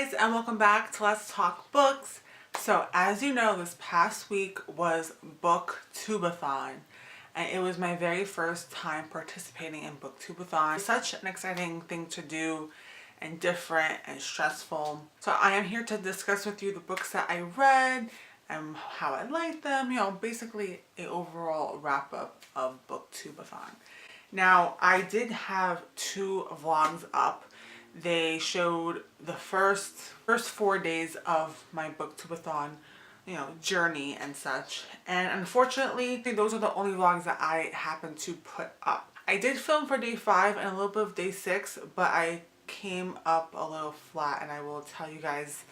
guys, and welcome back to Let's Talk Books. So as you know, this past week was Booktubeathon, and it was my very first time participating in Booktubeathon. Such an exciting thing to do and different and stressful. So I am here to discuss with you the books that I read and how I liked them, basically an overall wrap up of Booktubeathon. Now, I did have 2 vlogs up. They showed the first 4 days of my Booktubeathon, journey and such. And unfortunately, those are the only vlogs that I happened to put up. I did film for day 5 and a little bit of day 6, but I came up a little flat, and I will tell you guys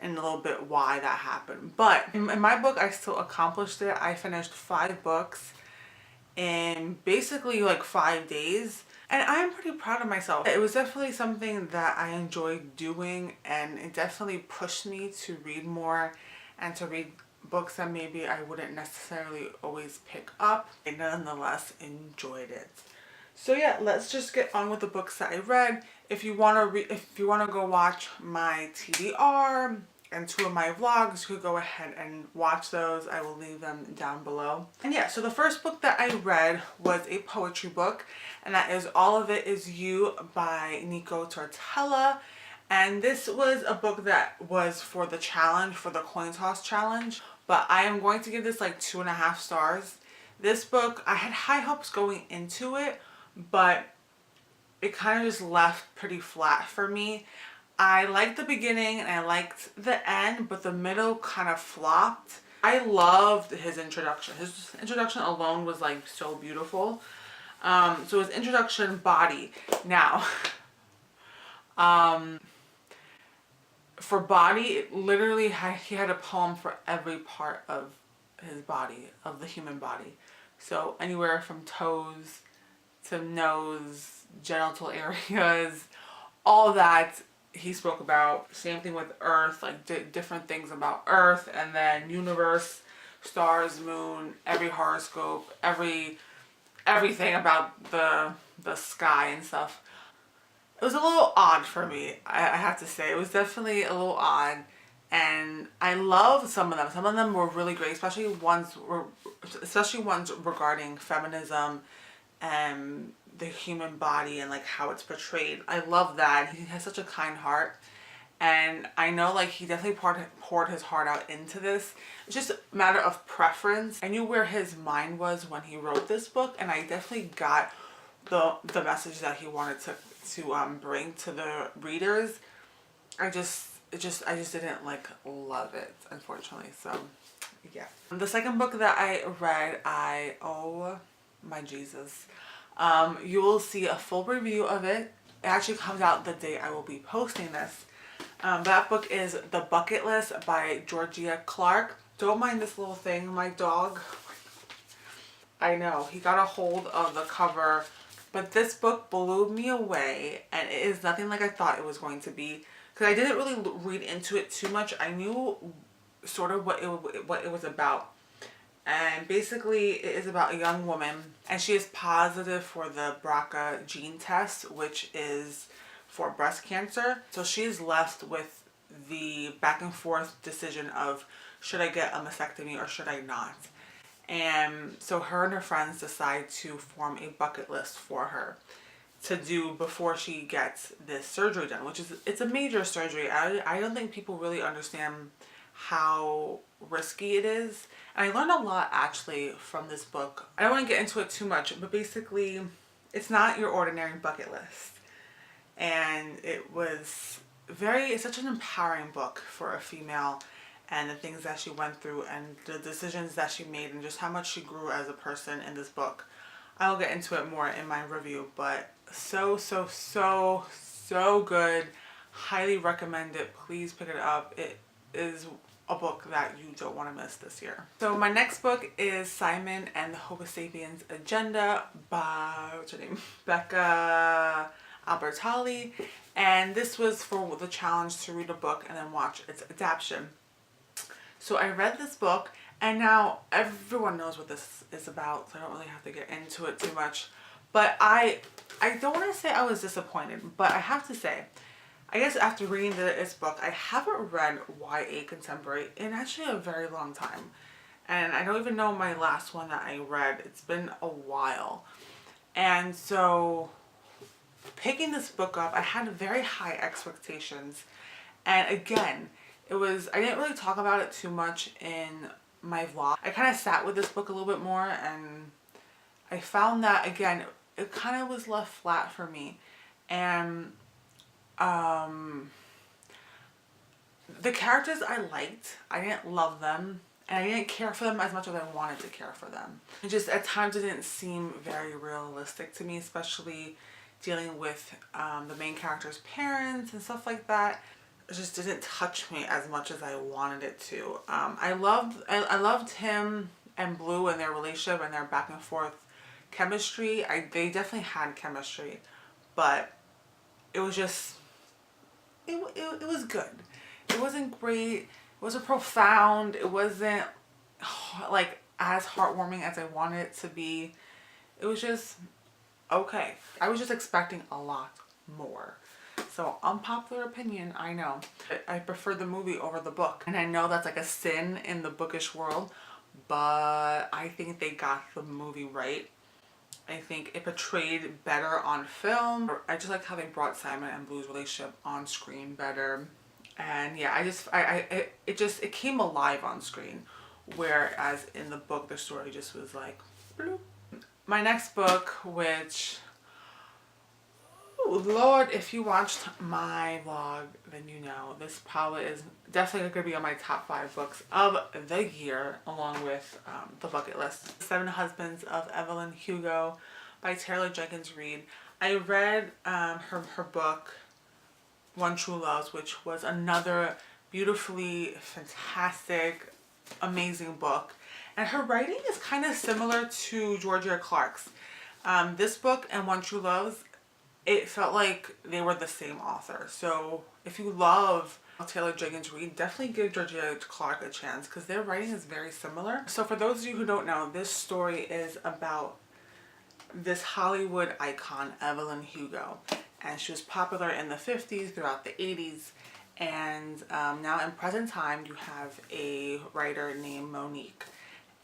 in a little bit why that happened. But in my book, I still accomplished it. I finished 5 books in basically like 5 days, and I'm pretty proud of myself. It was definitely something that I enjoyed doing, and it definitely pushed me to read more and to read books that maybe I wouldn't necessarily always pick up. I nonetheless enjoyed it. So yeah, let's just get on with the books that I read. If you want to go watch my TBR and 2 of my vlogs, you could go ahead and watch those. I will leave them down below. And yeah, so the first book that I read was a poetry book, and that is All of It Is You by Nico Tortella. And this was a book that was for the challenge, for the coin toss challenge, but I am going to give this like 2.5 stars. This book, I had high hopes going into it, but it kind of just left pretty flat for me. I liked the beginning and I liked the end, but the middle kind of flopped. I loved his introduction. His introduction alone was like so beautiful. So his introduction, Body. Now, for Body, it literally he had a poem for every part of his body, of the human body. So anywhere from toes to nose, genital areas, all that he spoke about. Same thing with Earth, like different things about Earth, and then universe, stars, moon, every horoscope, everything about the sky and stuff. It was a little odd for me, I have to say. It was definitely a little odd, and I loved some of them. Some of them were really great, especially ones regarding feminism and the human body and like how it's portrayed. I love that. He has such a kind heart, and I know like he definitely poured his heart out into this. It's just a matter of preference. I knew where his mind was when he wrote this book, and I definitely got the message that he wanted to bring to the readers. I just didn't like love it, unfortunately. So yeah. The second book that I read, oh my Jesus, you will see a full review of it. It actually comes out the day I will be posting this. That book is The Bucket List by Georgia Clark. Don't mind this little thing, my dog. I know, he got a hold of the cover, but this book blew me away, and it is nothing like I thought it was going to be, because I didn't really read into it too much. I knew sort of what it was about. And basically it is about a young woman, and she is positive for the BRCA gene test, which is for breast cancer. So she's left with the back and forth decision of, should I get a mastectomy or should I not? And so her and her friends decide to form a bucket list for her to do before she gets this surgery done, which is, it's a major surgery. I don't think people really understand how risky it is. And I learned a lot actually from this book. I don't want to get into it too much, but basically it's not your ordinary bucket list. And it's such an empowering book for a female, and the things that she went through and the decisions that she made and just how much she grew as a person in this book. I'll get into it more in my review, but so good. Highly recommend it. Please pick it up. It is a book that you don't want to miss this year. So my next book is Simon and the Homo Sapiens Agenda by, what's her name? Becca Albertalli. And this was for the challenge to read a book and then watch its adaptation. So I read this book, and now everyone knows what this is about, so I don't really have to get into it too much. But I don't want to say I was disappointed, but I have to say I guess after reading this book, I haven't read YA contemporary in actually a very long time. And I don't even know my last one that I read. It's been a while. And so picking this book up, I had very high expectations. And again, I didn't really talk about it too much in my vlog. I kind of sat with this book a little bit more, and I found that, again, it kind of was left flat for me. And the characters I liked, I didn't love them, and I didn't care for them as much as I wanted to care for them. It just, at times, it didn't seem very realistic to me, especially dealing with the main character's parents and stuff like that. It just didn't touch me as much as I wanted it to. I loved him and Blue and their relationship and their back and forth chemistry. They definitely had chemistry, but it was just, it was good. It wasn't great. It wasn't profound. It wasn't like as heartwarming as I wanted it to be. It was just okay. I was just expecting a lot more. So, unpopular opinion, I know. I prefer the movie over the book. And I know that's like a sin in the bookish world, but I think they got the movie right. I think it portrayed better on film. I just like how they brought Simon and Blue's relationship on screen better. And yeah, it came alive on screen. Whereas in the book, the story just was like, bloop. My next book, which, oh Lord, if you watched my vlog, then you know this probably is definitely going to be on my top 5 books of the year, along with the bucket list. Seven Husbands of Evelyn Hugo by Taylor Jenkins Reid. I read her book, One True Loves, which was another beautifully fantastic, amazing book. And her writing is kind of similar to Georgia Clark's. This book and One True Loves, it felt like they were the same author. So if you love Taylor Jenkins Reid, definitely give Georgia Clark a chance because their writing is very similar. So for those of you who don't know, this story is about this Hollywood icon, Evelyn Hugo. And she was popular in the 50s, throughout the 80s. And now in present time, you have a writer named Monique.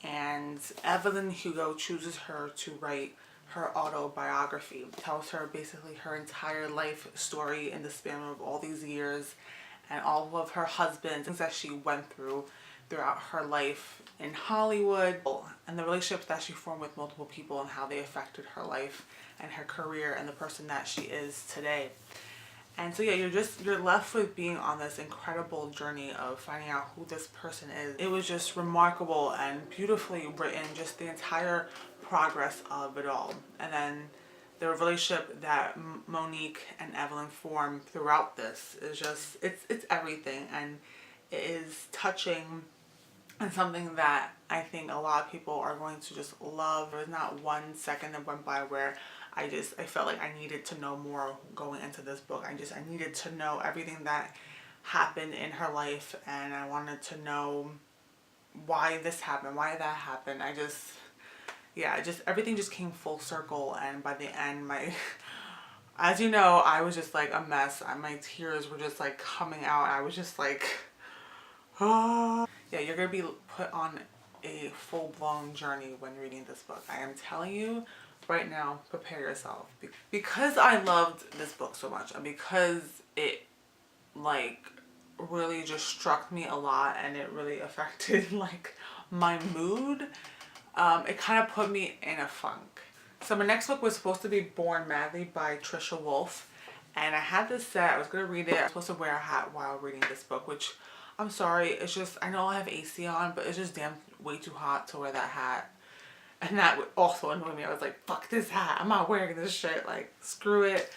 And Evelyn Hugo chooses her to write her autobiography. It tells her basically her entire life story in the span of all these years and all of her husbands, things that she went through throughout her life in Hollywood, and the relationships that she formed with multiple people and how they affected her life and her career and the person that she is today. And so yeah, you're left with being on this incredible journey of finding out who this person is. It was just remarkable and beautifully written, just the entire progress of it all. And then the relationship that Monique and Evelyn form throughout this is just, it's everything, and it is touching and something that I think a lot of people are going to just love. There's not 1 second that went by where I felt like I needed to know more going into this book. I needed to know everything that happened in her life, and I wanted to know why this happened, why that happened. Everything just came full circle, and by the end, as you know, I was just like a mess. My tears were just like coming out. I was just like, ah. Yeah, you're gonna be put on a full-blown journey when reading this book. I am telling you right now, prepare yourself. Because I loved this book so much, and because it like really just struck me a lot, and it really affected like my mood, it kind of put me in a funk. So my next book was supposed to be Born Madly by Trisha Wolfe, and I had this set. I was going to read it. I was supposed to wear a hat while reading this book, which I'm sorry, it's just, I know I have AC on, but it's just damn way too hot to wear that hat. And that would also annoy me. I was like, fuck this hat. I'm not wearing this shit. Like, screw it.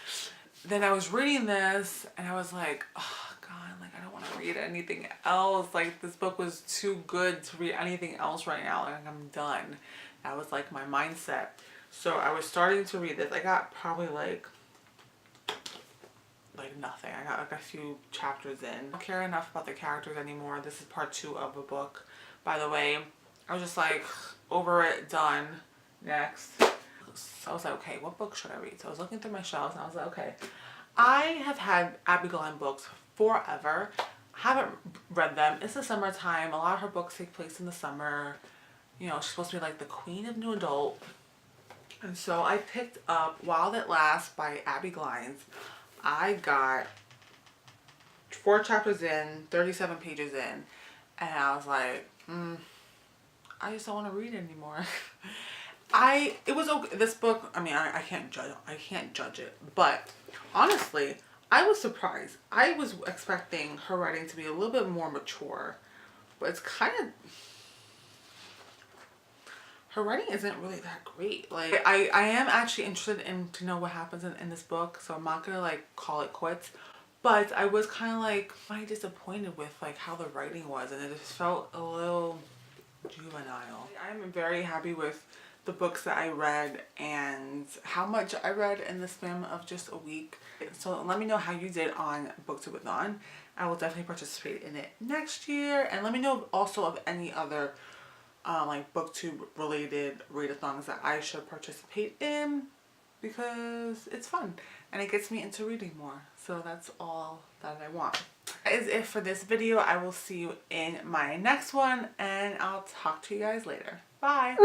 Then I was reading this and I was like, oh God, like I don't want to read anything else. Like this book was too good to read anything else right now. Like I'm done. That was like my mindset. So I was starting to read this. I got probably like nothing. I got like a few chapters in. I don't care enough about the characters anymore. This is part 2 of a book, by the way. I was just like over it, done, next. So I was like, okay, what book should I read? So I was looking through my shelves and I was like, okay, I have had Abby Glenn books forever. Haven't read them. It's the summertime. A lot of her books take place in the summer. You know, she's supposed to be like the queen of new adult. And so I picked up While It Lasts by Abby Glines. I got 4 chapters in, 37 pages in, and I was like, I just don't want to read it anymore. It was okay. This book, I mean, I can't judge it, but honestly, I was surprised. I was expecting her writing to be a little bit more mature, but it's kind of, her writing isn't really that great. Like, I am actually interested in to know what happens in this book, so I'm not gonna like call it quits. But I was kind of like disappointed with like how the writing was, and it just felt a little juvenile. I'm very happy with the books that I read and how much I read in the span of just a week. So let me know how you did on Booktubeathon. I will definitely participate in it next year, and let me know also of any other like booktube related readathons that I should participate in, because it's fun and it gets me into reading more. So that's all that I want. That is it for this video. I will see you in my next one, and I'll talk to you guys later. Bye.